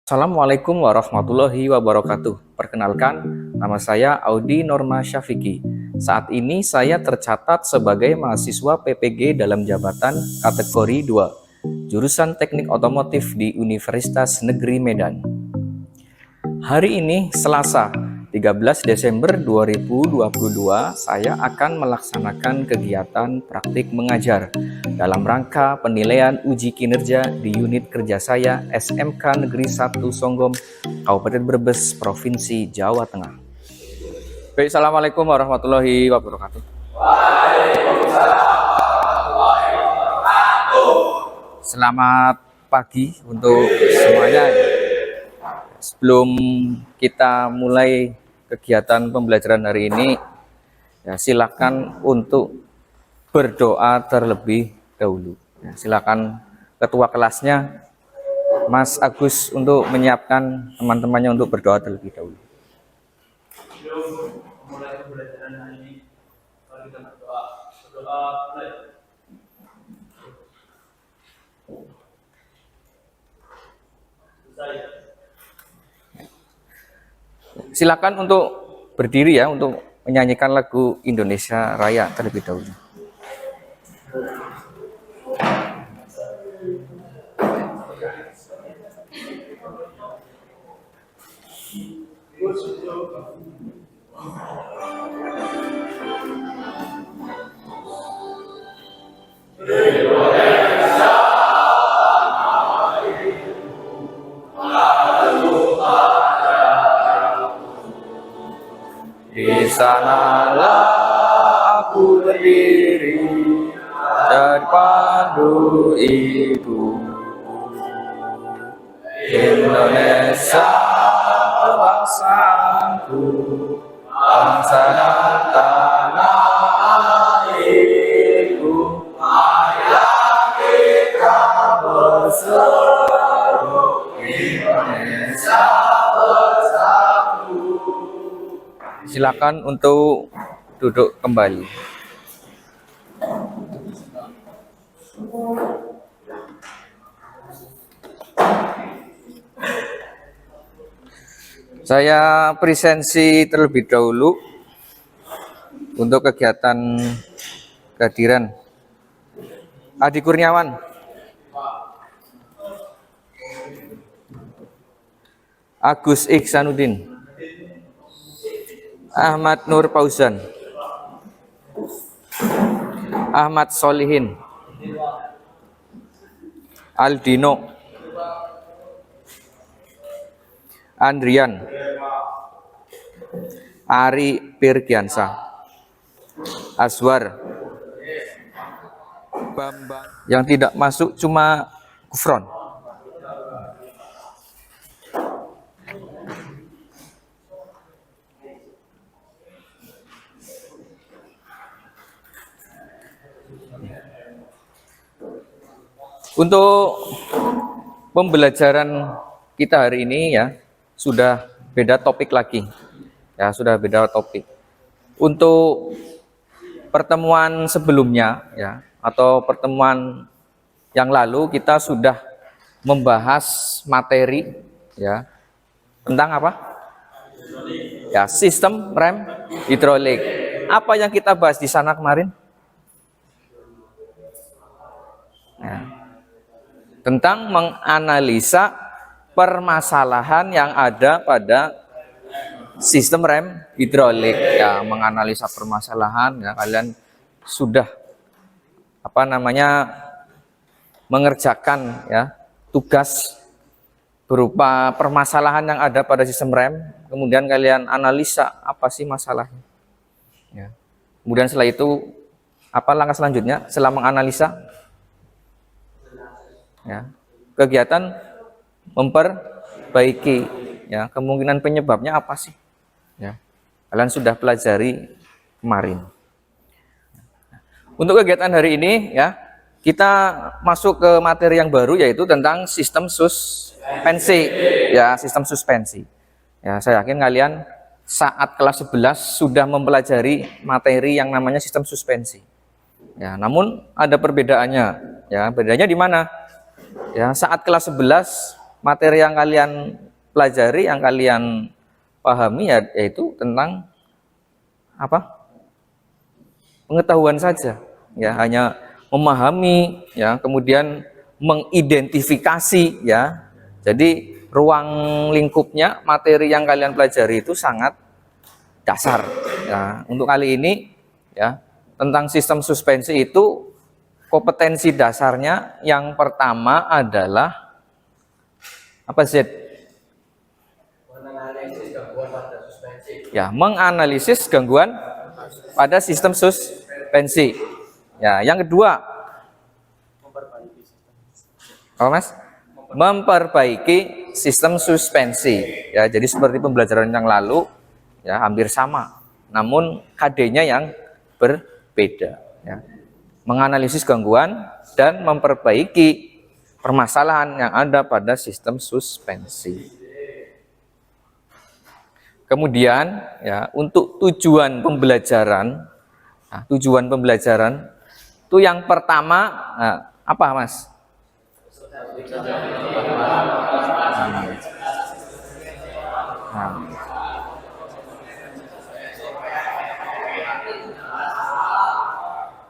Assalamualaikum warahmatullahi wabarakatuh. Perkenalkan, nama saya Audi Norma Syafiqi. Saat ini saya tercatat sebagai mahasiswa PPG dalam jabatan kategori 2, jurusan Teknik Otomotif di Universitas Negeri Medan. Hari ini Selasa, 13 Desember 2022, saya akan melaksanakan kegiatan praktik mengajar dalam rangka penilaian uji kinerja di unit kerja saya SMK Negeri 1 Songgom, Kabupaten Brebes, Provinsi Jawa Tengah. Baik, Assalamualaikum warahmatullahi wabarakatuh. Selamat pagi untuk semuanya. Sebelum kita mulai kegiatan pembelajaran hari ini, ya, silakan untuk berdoa terlebih dahulu. Ya, silakan ketua kelasnya, Mas Agus, untuk menyiapkan teman-temannya untuk berdoa terlebih dahulu. Mulai pembelajaran hari ini, mari kita berdoa. Berdoa mulai. Silakan untuk berdiri ya, untuk menyanyikan lagu Indonesia Raya terlebih dahulu. Di sanalah aku berdiri terpadu ibu. Indonesia bangsaku, bangsa dan tanah airku. Marilah kita berseru, Indonesia bersatu. Silakan untuk duduk kembali. Saya presensi terlebih dahulu untuk kegiatan kehadiran Adi Kurniawan, Agus Ihsanuddin, Ahmad Nur Fauzan, Ahmad Solihin, Aldino, Andrian, Ari Pirgiansa, Azwar, Bambang. Yang tidak masuk cuma Gufron. Untuk pembelajaran kita hari ini ya, sudah beda topik lagi. Ya, sudah beda topik. Untuk pertemuan sebelumnya ya, atau pertemuan yang lalu kita sudah membahas materi ya tentang apa? Ya, sistem rem hidrolik. Apa yang kita bahas di sana kemarin? Ya, tentang menganalisa permasalahan yang ada pada sistem rem hidrolik. Ya, menganalisa permasalahan ya, kalian sudah mengerjakan ya tugas berupa permasalahan yang ada pada sistem rem, kemudian kalian analisa apa sih masalahnya. Ya. Kemudian setelah itu apa langkah selanjutnya setelah menganalisa? Ya, kegiatan memperbaiki ya, kemungkinan penyebabnya apa sih ya, kalian sudah pelajari kemarin. Untuk kegiatan hari ini ya, kita masuk ke materi yang baru, yaitu tentang sistem suspensi ya, sistem suspensi ya. Saya yakin kalian saat kelas 11 sudah mempelajari materi yang namanya sistem suspensi ya, namun ada perbedaannya ya. Bedanya di mana? Ya, saat kelas 11 materi yang kalian pelajari, yang kalian pahami ya, yaitu tentang apa? Pengetahuan saja. Ya, hanya memahami ya, kemudian mengidentifikasi ya. Jadi ruang lingkupnya materi yang kalian pelajari itu sangat dasar. Ya, untuk kali ini ya, tentang sistem suspensi itu kompetensi dasarnya yang pertama adalah apa sih? Menganalisis gangguan pada suspensi. Ya, menganalisis gangguan pada sistem suspensi. Ya, yang kedua, Memperbaiki sistem. apa Mas? Memperbaiki sistem suspensi. Ya, jadi seperti pembelajaran yang lalu, ya hampir sama, namun KD-nya yang berbeda. Ya. Menganalisis gangguan dan memperbaiki permasalahan yang ada pada sistem suspensi. Kemudian, ya untuk tujuan pembelajaran, tujuan pembelajaran itu yang pertama, apa Mas?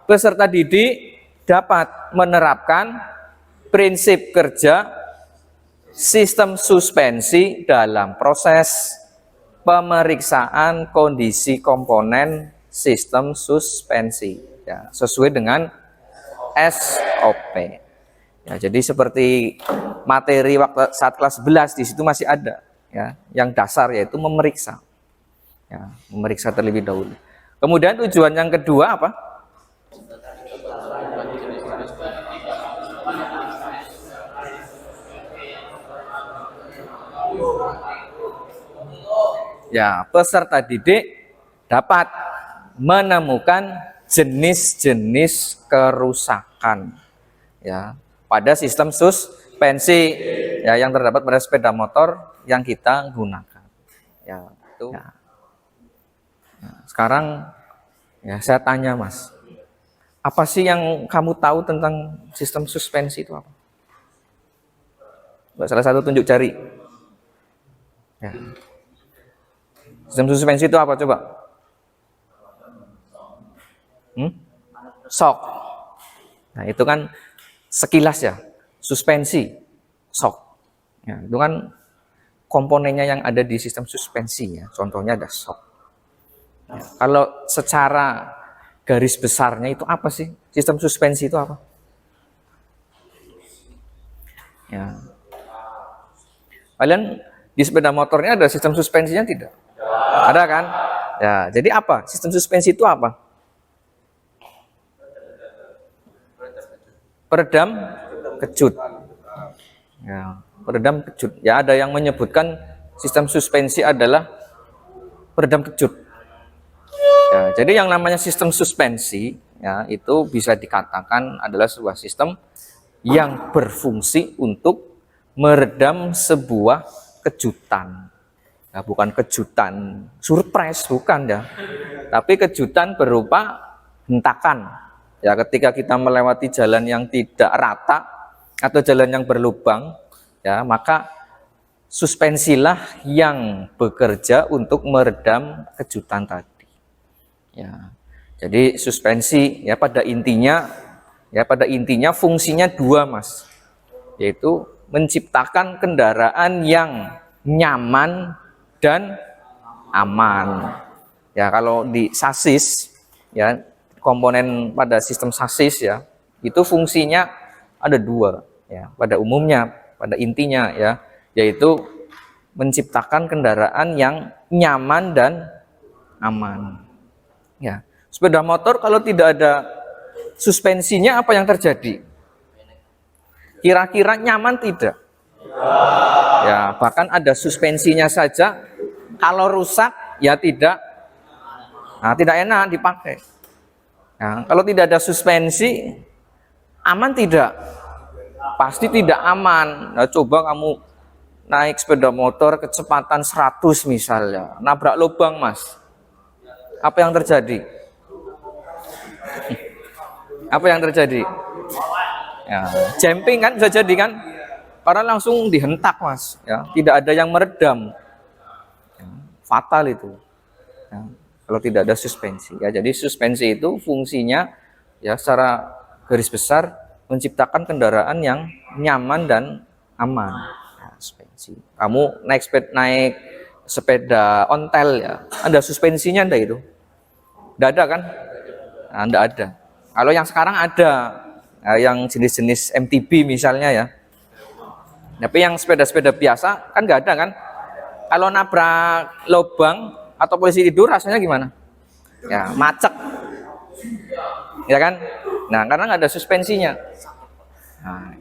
Peserta didik dapat menerapkan prinsip kerja sistem suspensi dalam proses pemeriksaan kondisi komponen sistem suspensi, ya, sesuai dengan SOP. Ya, jadi seperti materi waktu saat kelas 11 di situ masih ada, ya, yang dasar yaitu memeriksa, ya, memeriksa terlebih dahulu. Kemudian tujuan yang kedua apa? Ya, peserta didik dapat menemukan jenis-jenis kerusakan ya pada sistem suspensi ya yang terdapat pada sepeda motor yang kita gunakan. Ya, itu. Ya. Nah, sekarang ya saya tanya Mas, apa sih yang kamu tahu tentang sistem suspensi itu apa? Salah satu tunjuk jari. Ya. Sistem suspensi itu apa coba? Shock. Nah itu kan sekilas ya, suspensi, shock. Ya, itu kan komponennya yang ada di sistem suspensi ya. Contohnya ada shock. Ya, kalau secara garis besarnya itu apa sih? Sistem suspensi itu apa? Ya. Kalian di sepeda motornya ada sistem suspensinya tidak? Ada kan? Ya, jadi apa? Sistem suspensi itu apa? Peredam kejut. Ya, peredam kejut. Ya, ada yang menyebutkan sistem suspensi adalah peredam kejut. Ya, jadi yang namanya sistem suspensi ya itu bisa dikatakan adalah sebuah sistem yang berfungsi untuk meredam sebuah kejutan. Nah, bukan kejutan surprise, bukan ya. Tapi kejutan berupa hentakan. Ya, ketika kita melewati jalan yang tidak rata atau jalan yang berlubang, ya, maka suspensilah yang bekerja untuk meredam kejutan tadi. Ya. Jadi suspensi ya pada intinya fungsinya dua, Mas. Yaitu menciptakan kendaraan yang nyaman dan aman. Ya, kalau di sasis ya, komponen pada sistem sasis ya, itu fungsinya ada dua ya, pada umumnya, pada intinya ya, yaitu menciptakan kendaraan yang nyaman dan aman. Ya, sepeda motor kalau tidak ada suspensinya apa yang terjadi? Kira-kira nyaman tidak? Ya, bahkan ada suspensinya saja kalau rusak ya tidak enak dipakai. Nah, kalau tidak ada suspensi aman tidak? Pasti tidak aman. Nah, coba kamu naik sepeda motor kecepatan 100 misalnya, nabrak lubang, Mas. Apa yang terjadi? Apa yang terjadi? Ya, jumping kan bisa jadi kan? karena langsung dihentak Mas, ya, tidak ada yang meredam. Ya, fatal itu. Ya, kalau tidak ada suspensi. Ya, jadi suspensi itu fungsinya ya secara garis besar menciptakan kendaraan yang nyaman dan aman. Ya, suspensi. Kamu naik sepeda ontel ya, ada suspensinya enggak itu? Enggak ada kan? Nah, enggak ada. Kalau yang sekarang ada, ya, yang jenis-jenis MTB misalnya ya. Tapi yang sepeda-sepeda biasa kan nggak ada kan? Kalau nabrak lubang atau polisi tidur rasanya gimana? Ya macet, ya kan? Nah karena nggak ada suspensinya. Nah,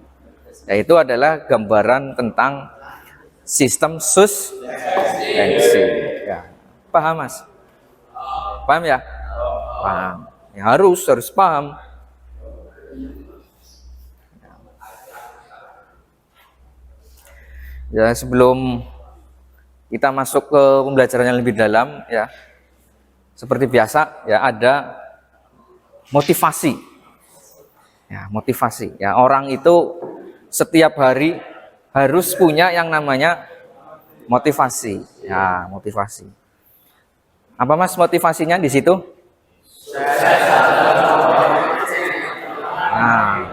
ya itu adalah gambaran tentang sistem suspensi. Ya. Paham Mas? Paham ya? Paham. Ya, harus paham. Ya sebelum kita masuk ke pembelajaran yang lebih dalam ya, seperti biasa ya ada motivasi. Ya, motivasi. Ya, orang itu setiap hari harus punya yang namanya motivasi. Ya, motivasi. Apa Mas motivasinya di situ? Nah,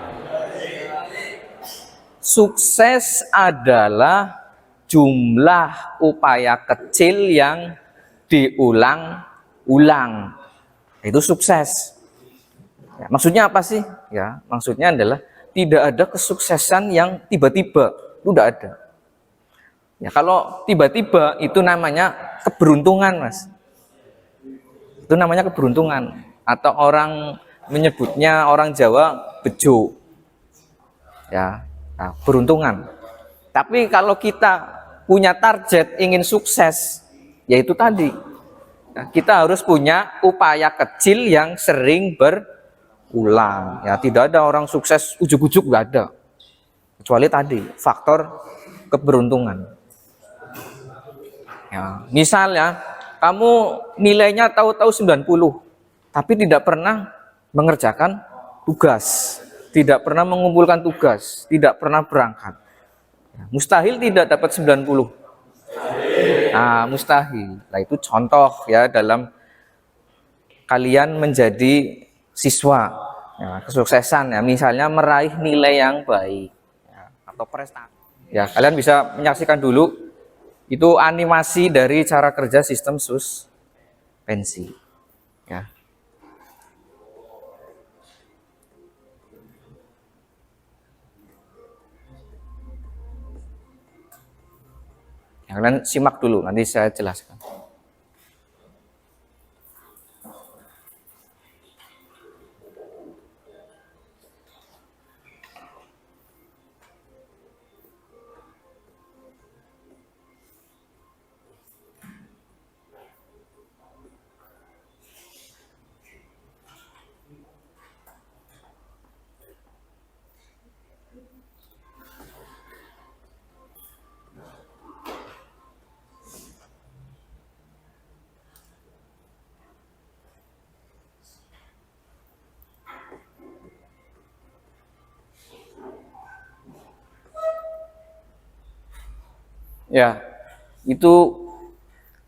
sukses adalah jumlah upaya kecil yang diulang-ulang. Itu sukses. Ya, maksudnya apa sih? Ya, maksudnya adalah tidak ada kesuksesan yang tiba-tiba. Itu tidak ada. Ya, kalau tiba-tiba itu namanya keberuntungan, Mas. Itu namanya keberuntungan. Atau orang menyebutnya orang Jawa bejo. Ya, nah, beruntungan. Tapi kalau kita punya target ingin sukses, yaitu tadi, nah, kita harus punya upaya kecil yang sering berulang. Ya, tidak ada orang sukses ujuk-ujuk, nggak ada. Kecuali tadi faktor keberuntungan. Ya, misalnya kamu nilainya tahu-tahu 90, tapi tidak pernah mengerjakan tugas, tidak pernah mengumpulkan tugas, tidak pernah berangkat. Mustahil tidak dapat 90. Nah, mustahil. Nah, itu contoh ya dalam kalian menjadi siswa. Ya, kesuksesan ya, misalnya meraih nilai yang baik ya, atau prestasi. Ya, kalian bisa menyaksikan dulu itu animasi dari cara kerja sistem suspensi. Ya. Ya, kalian simak dulu, nanti saya jelaskan. Ya, itu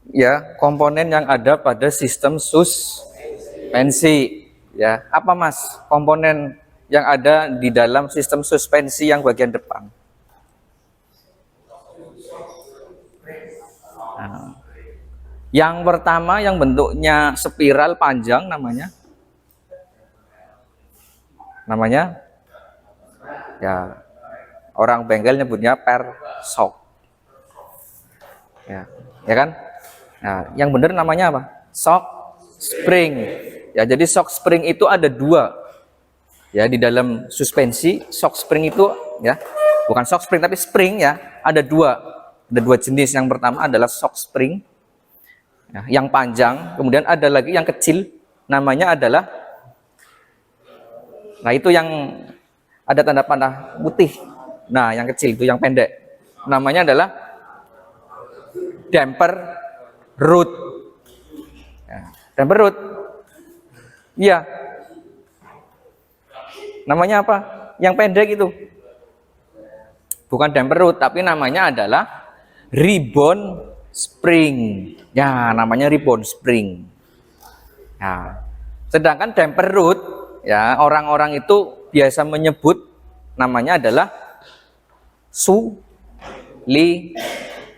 ya komponen yang ada pada sistem suspensi. Ya, apa Mas komponen yang ada di dalam sistem suspensi yang bagian depan? Nah, yang pertama yang bentuknya spiral panjang namanya ya orang bengkel nyebutnya per shock. Ya kan? Nah, yang benar namanya apa? Shock spring. Ya, jadi shock spring itu ada dua. Ya, di dalam suspensi shock spring itu ya, bukan shock spring tapi spring ya, ada dua. Ada dua jenis. Yang pertama adalah shock spring. Ya, yang panjang, kemudian ada lagi yang kecil namanya adalah, nah itu yang ada tanda panah putih. Nah, yang kecil itu yang pendek. Namanya adalah damper root. Ya, damper root. Iya. Namanya apa? Yang pendek itu. bukan damper root, tapi namanya adalah rebound spring. Ya, namanya rebound spring. Nah, sedangkan damper root, ya, orang-orang itu biasa menyebut namanya adalah sulingan.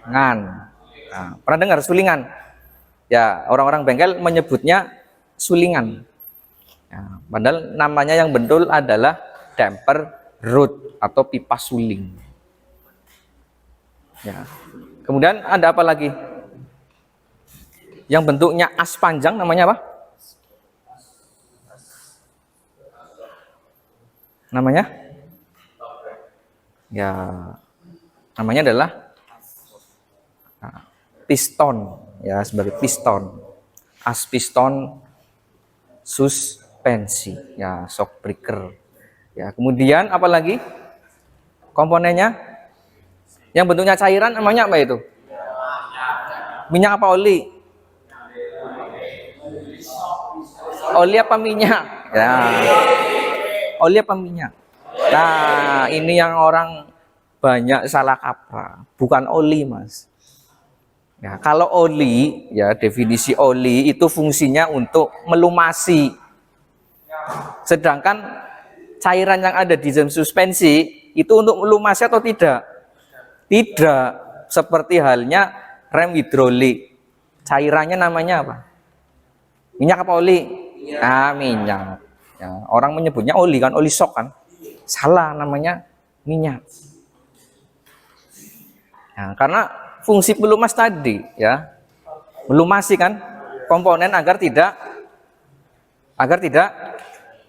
Nah, pernah dengar sulingan? Ya, orang-orang bengkel menyebutnya sulingan. Ya, padahal namanya yang betul adalah damper root atau pipa suling. Ya. Kemudian ada apa lagi? Yang bentuknya as panjang namanya apa? Namanya? Ya, namanya adalah piston, ya, sebagai piston. As piston suspensi, ya, shock breaker. Ya, kemudian apa lagi? Komponennya yang bentuknya cairan namanya apa itu? Minyak apa oli? Oli apa minyak? Ya. Oli apa minyak? Nah, ini yang orang banyak salah kaprah. Bukan oli, Mas. Ya, kalau oli, ya, definisi oli itu fungsinya untuk melumasi. Sedangkan cairan yang ada di dalam suspensi itu untuk melumasi atau tidak? Tidak. Seperti halnya rem hidrolik. Cairannya namanya apa? Minyak apa oli? Nah, minyak. Ya, orang menyebutnya oli kan, oli shock kan? Salah, namanya minyak. Ya, karena fungsi pelumas tadi, ya, melumasi kan komponen agar tidak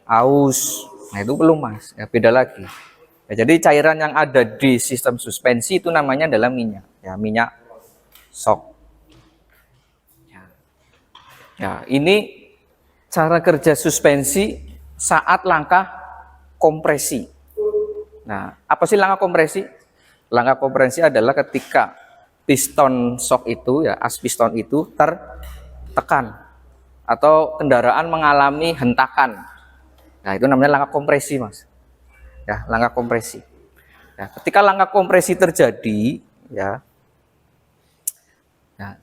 aus. Nah, itu pelumas, ya, beda lagi. Ya, jadi cairan yang ada di sistem suspensi itu namanya adalah minyak, ya, minyak shock. Ya, ini cara kerja suspensi saat langkah kompresi. Nah, apa sih langkah kompresi? Langkah kompresi adalah ketika piston shock itu, ya, as piston itu tertekan atau kendaraan mengalami hentakan. Nah, itu namanya langkah kompresi, Mas. Ya, langkah kompresi. Ya, ketika langkah kompresi terjadi, ya,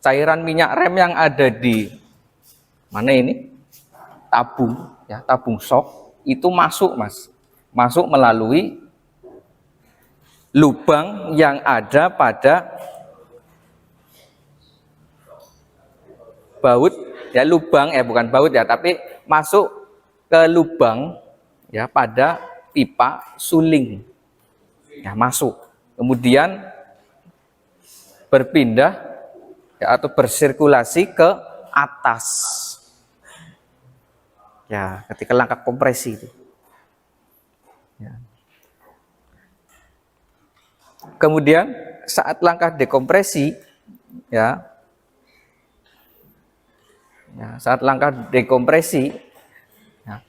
cairan minyak rem yang ada di mana ini? Tabung, ya, tabung shock itu masuk, Mas. Masuk melalui lubang yang ada pada baut, ya, lubang, bukan baut, ya, tapi masuk ke lubang, ya, pada pipa suling. Ya, masuk. Kemudian berpindah, ya, atau bersirkulasi ke atas. Ya, ketika langkah kompresi itu. Ya. Kemudian saat langkah dekompresi, ya, saat langkah dekompresi, ya,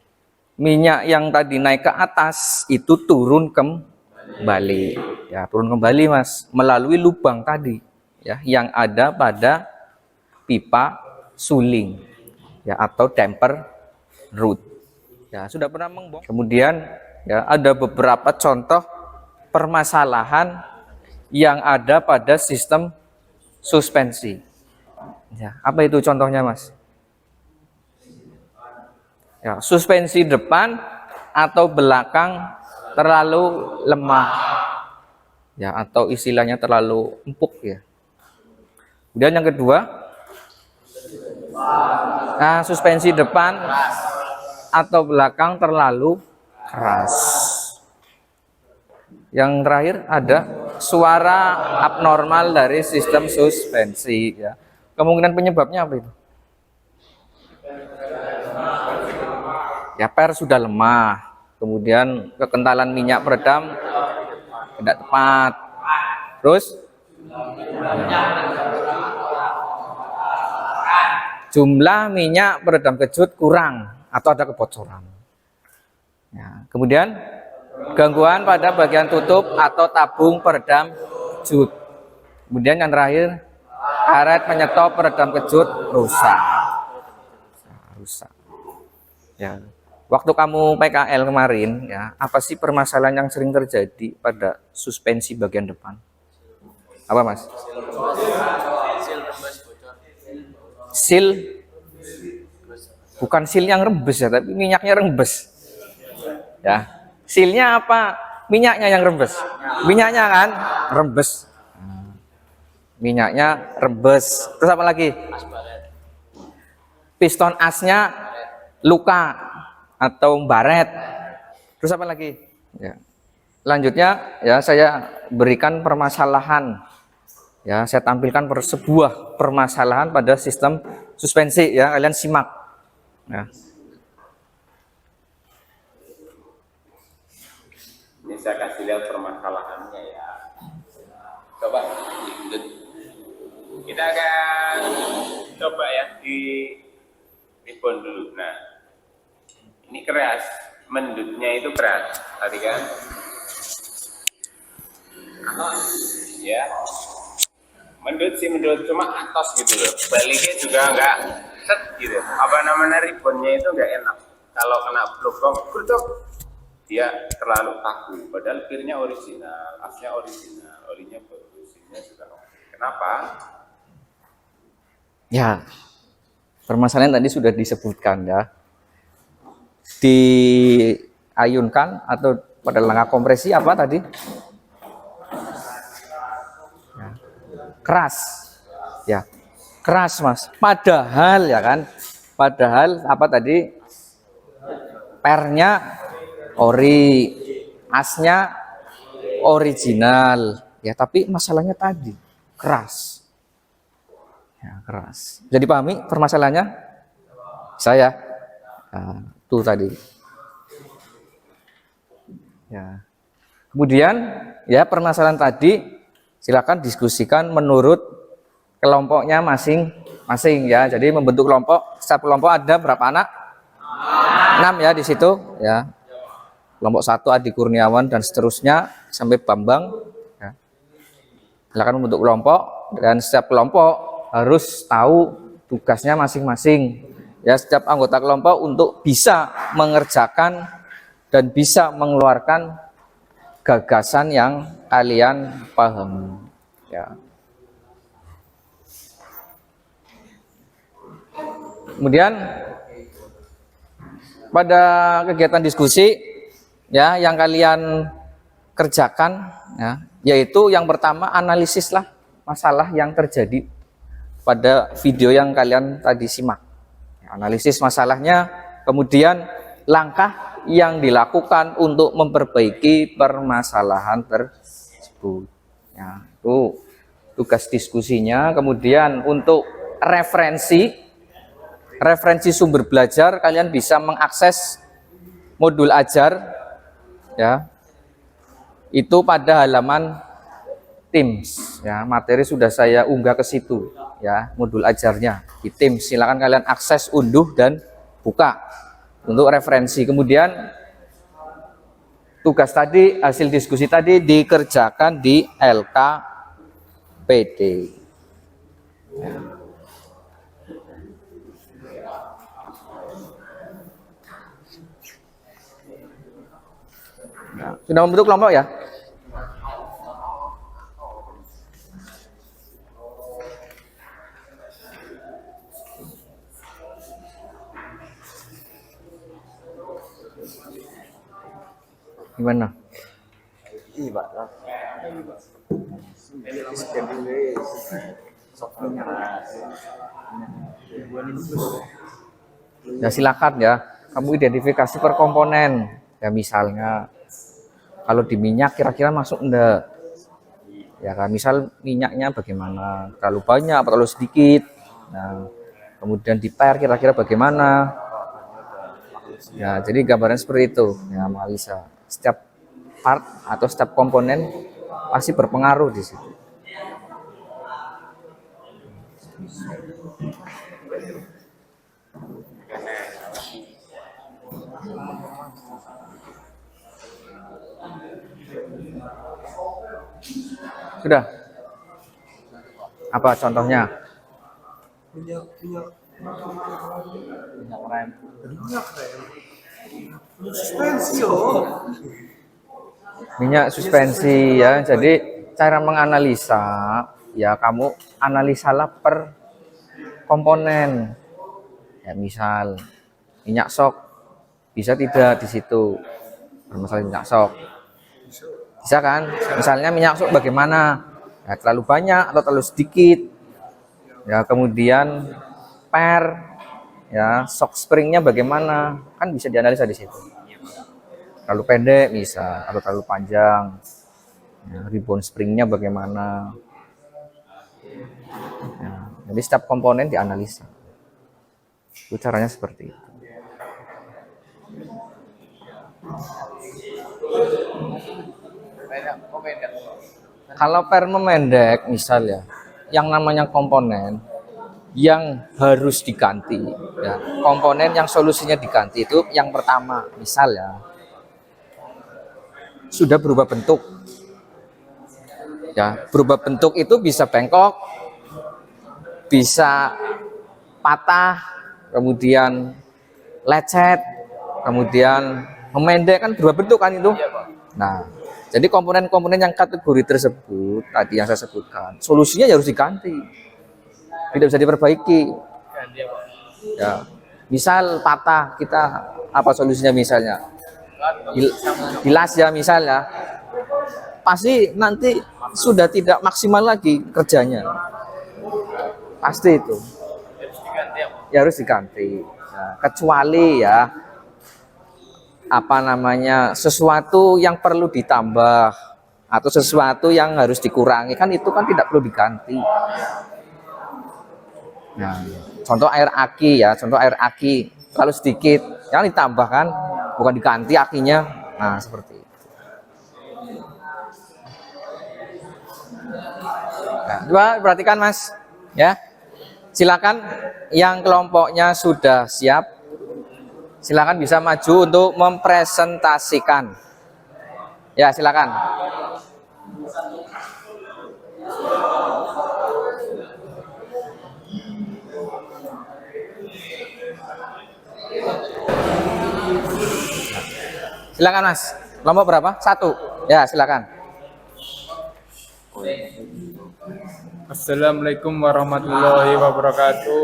minyak yang tadi naik ke atas itu turun kembali, ya, turun kembali, Mas, melalui lubang tadi, ya, yang ada pada pipa suling, ya, atau damper root. Ya, sudah pernah mengbong. Kemudian, ya, ada beberapa contoh permasalahan yang ada pada sistem suspensi. Ya, apa itu contohnya, Mas? Ya, suspensi depan atau belakang terlalu lemah, ya, atau istilahnya terlalu empuk, ya. Kemudian yang kedua, suspensi depan atau belakang terlalu keras. Yang terakhir ada suara abnormal dari sistem suspensi, ya. Kemungkinan penyebabnya apa itu? Ya, per sudah lemah, kemudian kekentalan minyak peredam tidak tepat, terus jumlah minyak peredam kejut kurang atau ada kebocoran. Ya, kemudian gangguan pada bagian tutup atau tabung peredam kejut. Kemudian yang terakhir, karet penyetop peredam kejut rusak. Ya. Waktu kamu PKL kemarin, ya, apa sih permasalahan yang sering terjadi pada suspensi bagian depan? Apa, Mas? Seal, bukan seal yang rembes ya, tapi minyaknya rembes. Ya, sealnya apa? Minyaknya yang rembes. Minyaknya kan rembes. Minyaknya rembes. Terus apa lagi? Piston asnya luka atau baret. Terus apa lagi? Ya. Selanjutnya ya saya berikan permasalahan. Ya, saya tampilkan sebuah permasalahan pada sistem suspensi ya, kalian simak. Ya. Ini saya kasih lihat permasalahannya ya. Coba dilanjut. Kita akan coba ya di ribon dulu. Nah, ini keras, mendutnya itu keras, tadi kan? Ya, mendut sih mendut, cuma atas gitu loh. Baliknya juga enggak set gitu. Apa namanya ribonnya itu enggak enak. Kalau kena lubang, bertuk, dia terlalu kaku. Padahal pirnya original, asnya original, olinya bagus, ini sudah. Kenapa? Ya, permasalahan tadi sudah disebutkan ya. Diayunkan atau pada langkah kompresi apa tadi? Ya. Keras. Ya. Keras, Mas. Padahal ya kan? Padahal apa tadi? Pernya ori, asnya original. Ya, tapi masalahnya tadi keras. Ya, keras. Jadi pahami permasalahannya? Saya. Nah, itu tadi. Ya. Kemudian ya permasalahan tadi silakan diskusikan menurut kelompoknya masing-masing ya. Jadi membentuk kelompok, setiap kelompok ada berapa anak? 6 ya di situ ya. Kelompok 1 Adi Kurniawan dan seterusnya sampai Bambang ya. Silakan membentuk kelompok dan setiap kelompok harus tahu tugasnya masing-masing. Ya, setiap anggota kelompok untuk bisa mengerjakan dan bisa mengeluarkan gagasan yang kalian pahami. Ya. Kemudian pada kegiatan diskusi ya yang kalian kerjakan ya, yaitu yang pertama analisislah masalah yang terjadi pada video yang kalian tadi simak. Analisis masalahnya, kemudian langkah yang dilakukan untuk memperbaiki permasalahan tersebut. Ya, itu tugas diskusinya. Kemudian untuk referensi sumber belajar, kalian bisa mengakses modul ajar ya. Itu pada halaman Teams ya, materi sudah saya unggah ke situ ya, modul ajarnya di Teams. Silakan kalian akses, unduh dan buka untuk referensi. Kemudian tugas tadi, hasil diskusi tadi dikerjakan di LKPD ya. Nah, sudah membentuk kelompok ya? Gimana? Ya silakan ya, kamu identifikasi per komponen. Ya misalnya kalau di minyak kira-kira masuk enggak? Ya kan, misal minyaknya bagaimana? Terlalu banyak atau terlalu sedikit? Nah, kemudian di per kira-kira bagaimana? Ya, jadi gambaran seperti itu. Ya, Malisa. Setiap part atau setiap komponen pasti berpengaruh di situ. Sudah? Apa contohnya? Minyak rem. Minyak suspensi ya. Jadi cara menganalisa ya, kamu analisalah per komponen. Ya misal minyak sok bisa tidak di situ bermasalah minyak sok. Bisa kan? Misalnya minyak sok bagaimana? Ya, terlalu banyak atau terlalu sedikit. Ya, kemudian ya, shock springnya bagaimana? Kan bisa dianalisa di situ. Terlalu pendek bisa atau terlalu panjang. Ya, ribbon springnya bagaimana? Ya, jadi setiap komponen dianalisa. Itu caranya seperti itu. Kalau per memendek misal ya, yang namanya komponen yang harus diganti ya, komponen yang solusinya diganti itu yang pertama misal ya, sudah berubah bentuk ya, berubah bentuk itu bisa bengkok, bisa patah, kemudian lecet, kemudian memendek, kan berubah bentuk kan itu. Nah, jadi komponen-komponen yang kategori tersebut tadi yang saya sebutkan, solusinya ya harus diganti, tidak bisa diperbaiki. Ya, misal patah, kita apa solusinya misalnya? Bilas ya misalnya, pasti nanti sudah tidak maksimal lagi kerjanya, pasti itu ya harus diganti. Nah, kecuali ya apa namanya, sesuatu yang perlu ditambah atau sesuatu yang harus dikurangi, kan itu kan tidak perlu diganti. Nah, contoh air aki ya, contoh air aki kalau sedikit yang ditambahkan, bukan diganti akinya. Nah, seperti itu. Nah, coba perhatikan Mas ya. Silakan yang kelompoknya sudah siap, silakan bisa maju untuk mempresentasikan. Ya, silakan. Silakan Mas. Kelompok berapa? 1. Ya, silakan. Assalamualaikum warahmatullahi wabarakatuh.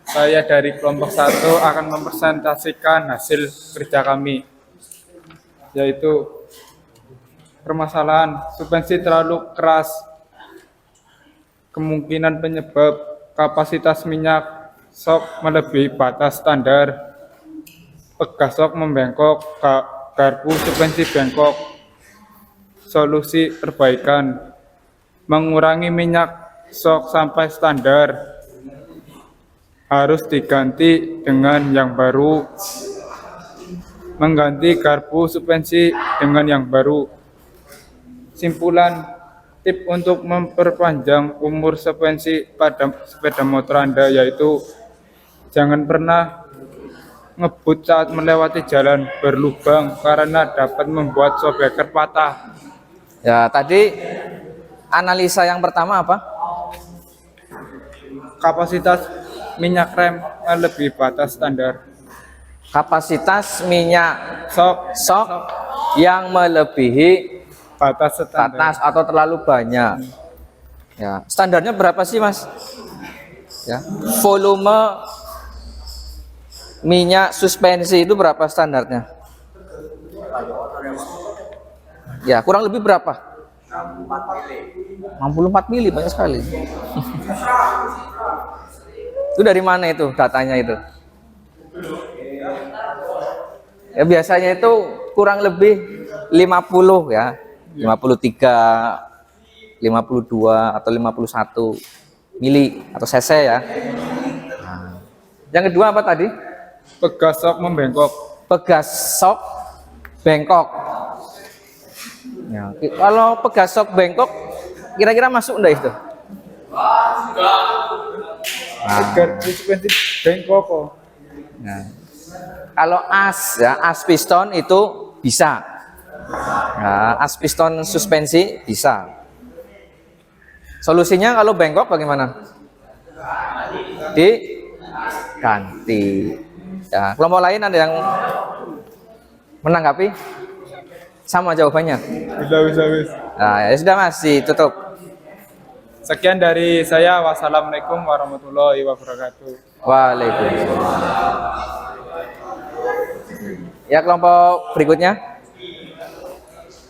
Saya dari kelompok 1 akan mempresentasikan hasil kerja kami, yaitu permasalahan suspensi terlalu keras, kemungkinan penyebab kapasitas minyak sok melebihi batas standar, pegas sok membengkok, garpu suspensi bengkok, solusi perbaikan, mengurangi minyak sok sampai standar, harus diganti dengan yang baru, mengganti garpu suspensi dengan yang baru. Simpulan, tip untuk memperpanjang umur suspensi pada sepeda motor Anda yaitu jangan pernah ngebut saat melewati jalan berlubang karena dapat membuat shockbreaker patah. Ya, tadi analisa yang pertama apa? Kapasitas minyak rem melebihi batas standar. Kapasitas minyak sok yang melebihi batas standar. batas atau terlalu banyak. Ya, standarnya berapa sih, Mas? Ya, volume minyak suspensi itu berapa standarnya? Ya, kurang lebih berapa? 64 mili, banyak sekali. Itu dari mana itu datanya itu? Ya, biasanya itu kurang lebih 50 ya. 53, 52 atau 51 mili atau cc ya. Nah, yang kedua apa tadi? Pegas sok membengkok. Pegas sok bengkok. Ya, kalau pegas sok bengkok kira-kira masuk enggak itu? Pegas suspensi bengkok kok. Nah, kalau as ya, as piston itu bisa. Nah, as piston suspensi bisa. Solusinya kalau bengkok bagaimana? ganti. Ya, kelompok lain ada yang menanggapi? Sama jawabannya. Bisa. Nah, ya sudah Mas, ditutup. Sekian dari saya. Wassalamualaikum warahmatullahi wabarakatuh. Waalaikumsalam. Ya, kelompok berikutnya.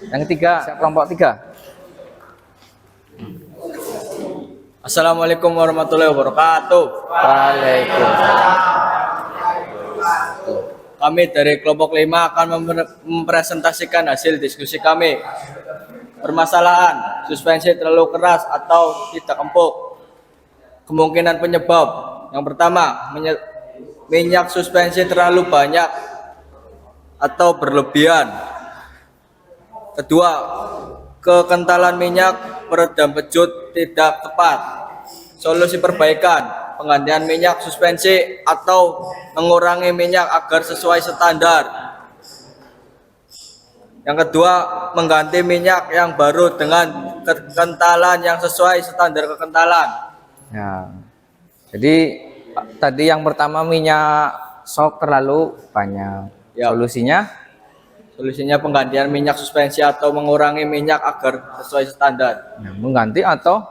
Yang ketiga, kelompok 3. Assalamualaikum warahmatullahi wabarakatuh. Waalaikumsalam. Kami dari kelompok 5 akan mempresentasikan hasil diskusi kami. Permasalahan suspensi terlalu keras atau tidak empuk. Kemungkinan penyebab. Yang pertama, minyak suspensi terlalu banyak atau berlebihan. Kedua, kekentalan minyak peredam pejut tidak tepat. Solusi perbaikan, penggantian minyak suspensi atau mengurangi minyak agar sesuai standar. Yang kedua, mengganti minyak yang baru dengan kekentalan yang sesuai standar kekentalan. Ya. Jadi tadi yang pertama minyak sok terlalu banyak. Ya. Solusinya penggantian minyak suspensi atau mengurangi minyak agar sesuai standar. Ya, mengganti atau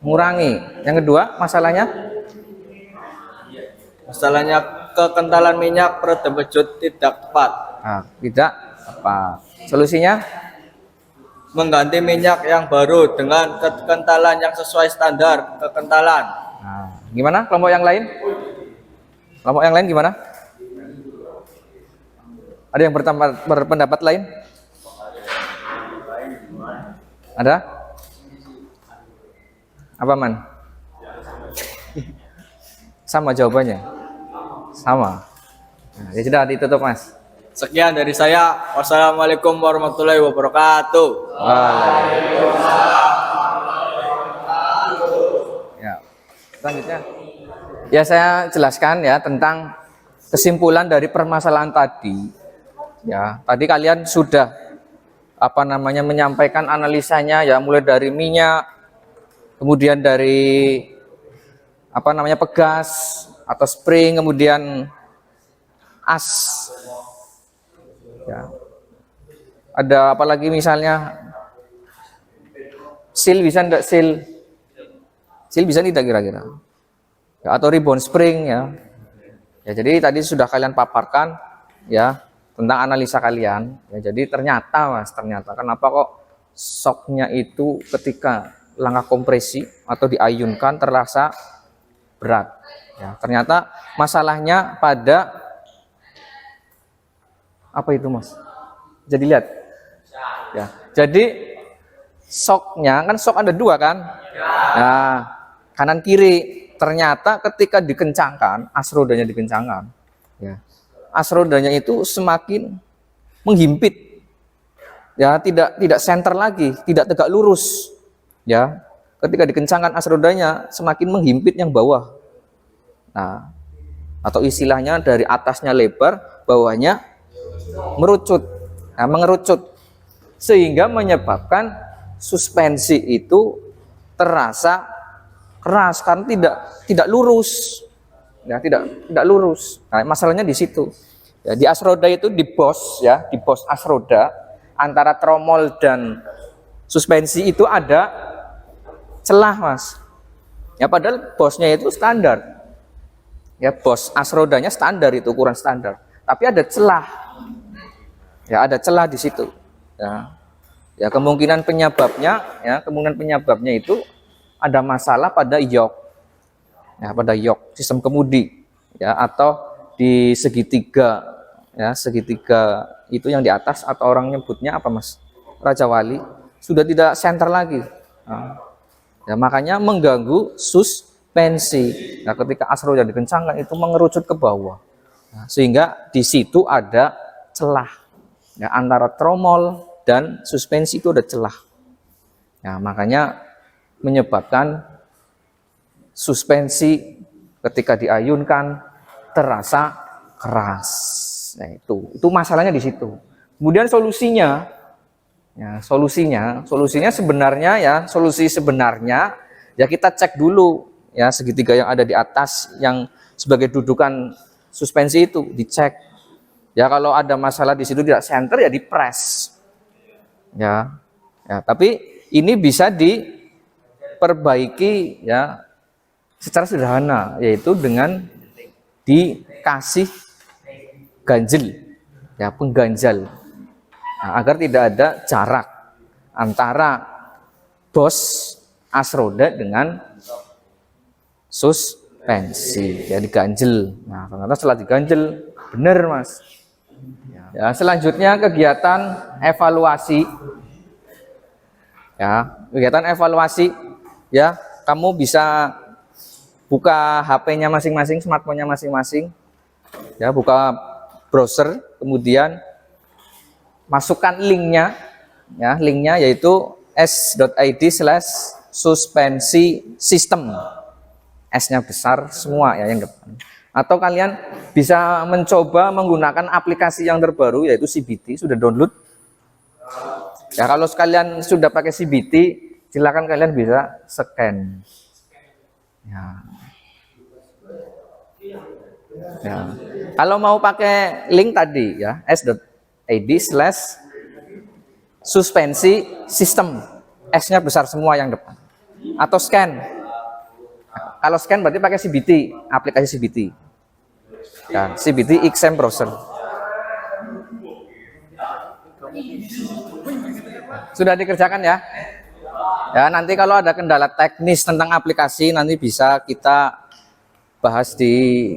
mengurangi. Yang kedua masalahnya Masalahnya kekentalan minyak peredam pejut tidak tepat. tidak apa. Solusinya Mengganti minyak yang baru dengan kekentalan yang sesuai standar kekentalan. gimana kelompok yang lain? Kelompok yang lain gimana? Ada yang berpendapat lain? Ada? Apa Man? Sama jawabannya? Sama. Nah, ya sudah ditutup Mas. Sekian dari saya. Wassalamualaikum warahmatullahi wabarakatuh. Ya. Selanjutnya. Ya saya jelaskan ya tentang kesimpulan dari permasalahan tadi. Ya, tadi kalian sudah menyampaikan analisanya ya, mulai dari minyak, kemudian dari pegas atau spring, kemudian as. Ya. Ada apa lagi misalnya? Seal bisa enggak seal? Seal bisa tidak kira-kira? Ya, atau ribbon spring ya. Ya, jadi tadi sudah kalian paparkan ya tentang analisa kalian. Ya, jadi ternyata kenapa kok shocknya itu ketika langkah kompresi atau diayunkan terasa berat. Ya, ternyata masalahnya pada apa itu Mas? Jadi lihat. Ya, jadi shocknya kan shock ada 2 kan? Nah, kanan kiri. Ternyata ketika dikencangkan, asrodanya dikencangkan, ya, asrodanya itu semakin menghimpit, ya, tidak senter lagi, tidak tegak lurus, ya. Ketika dikencangkan asrodanya semakin menghimpit yang bawah. Nah, atau istilahnya dari atasnya lebar, bawahnya merucut, nah, mengerucut, sehingga menyebabkan suspensi itu terasa keras karena tidak lurus, ya, tidak lurus. Nah, masalahnya di situ. Ya, di asroda itu di bos asroda antara tromol dan suspensi itu ada celah Mas. Ya, padahal bosnya itu standar. Ya, bos asrodanya standar, itu ukuran standar. Tapi ada celah. Ya, ada celah di situ. Ya, ya kemungkinan penyebabnya itu ada masalah pada yok, ya, pada yok sistem kemudi, ya, atau di segitiga, ya, segitiga itu yang di atas atau orang nyebutnya apa Mas? Raja Wali sudah tidak senter lagi. Nah, ya, makanya mengganggu suspensi. Nah, ketika asroda dikencangkan itu mengerucut ke bawah, nah, sehingga di situ ada celah, ya, antara tromol dan suspensi itu ada celah. Nah, makanya menyebabkan suspensi ketika diayunkan terasa keras. Nah, itu masalahnya di situ. Kemudian solusinya sebenarnya ya kita cek dulu ya segitiga yang ada di atas yang sebagai dudukan suspensi itu dicek. Ya kalau ada masalah di situ tidak center ya dipres. Ya. Ya, tapi ini bisa diperbaiki ya secara sederhana, yaitu dengan dikasih ganjel, ya pengganjal, nah, agar tidak ada jarak antara bos as roda dengan suspensi, ya diganjel. Nah, ternyata setelah diganjel benar mas. Ya, selanjutnya kegiatan evaluasi. Ya, kegiatan evaluasi, ya kamu bisa buka HP-nya masing-masing, smartphone-nya masing-masing, ya buka browser, kemudian masukkan linknya, ya linknya yaitu s.id/suspensi sistem, S-nya besar semua ya yang depan. Atau kalian bisa mencoba menggunakan aplikasi yang terbaru yaitu CBT, sudah download. Ya kalau sekalian sudah pakai CBT, silakan kalian bisa scan. Ya. Ya. Kalau mau pakai link tadi ya s.id/suspensi sistem, S-nya besar semua yang depan. Atau scan. Kalau scan berarti pakai CBT, aplikasi CBT. Ya, CBT XM browser. Sudah dikerjakan ya? Ya, nanti kalau ada kendala teknis tentang aplikasi nanti bisa kita bahas di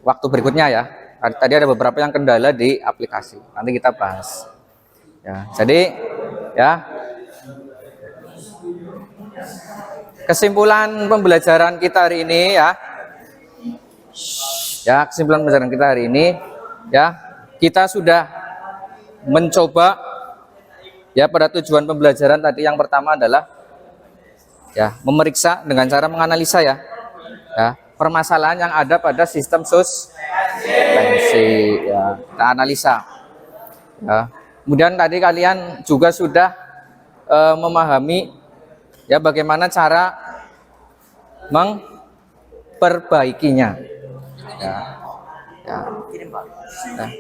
waktu berikutnya ya. Tadi ada beberapa yang kendala di aplikasi. Nanti kita bahas. Ya, jadi ya. Kesimpulan pembelajaran kita hari ini ya. Ya, kesimpulan pembelajaran kita hari ini ya, kita sudah mencoba ya pada tujuan pembelajaran tadi yang pertama adalah ya memeriksa dengan cara menganalisa ya permasalahan yang ada pada sistem suspensi ya, kita analisa ya. Kemudian tadi kalian juga sudah memahami ya bagaimana cara memperbaikinya ya. Ya. Nah.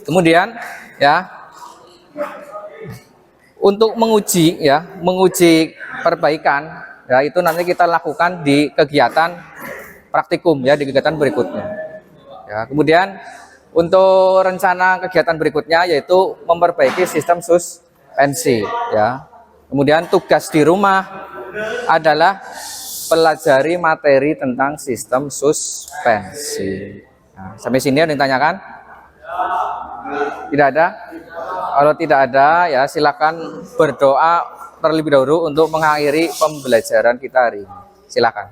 Kemudian ya untuk menguji perbaikan ya itu nanti kita lakukan di kegiatan praktikum ya, di kegiatan berikutnya ya. Kemudian untuk rencana kegiatan berikutnya yaitu memperbaiki sistem suspensi ya. Kemudian tugas di rumah adalah pelajari materi tentang sistem suspensi. Nah, sampai sini ada yang ditanyakan? Tidak ada? Kalau tidak ada ya silakan berdoa terlebih dahulu untuk mengakhiri pembelajaran kita hari ini. Silakan.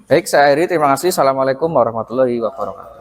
Baik, saya akhiri. Terima kasih. Assalamualaikum warahmatullahi wabarakatuh.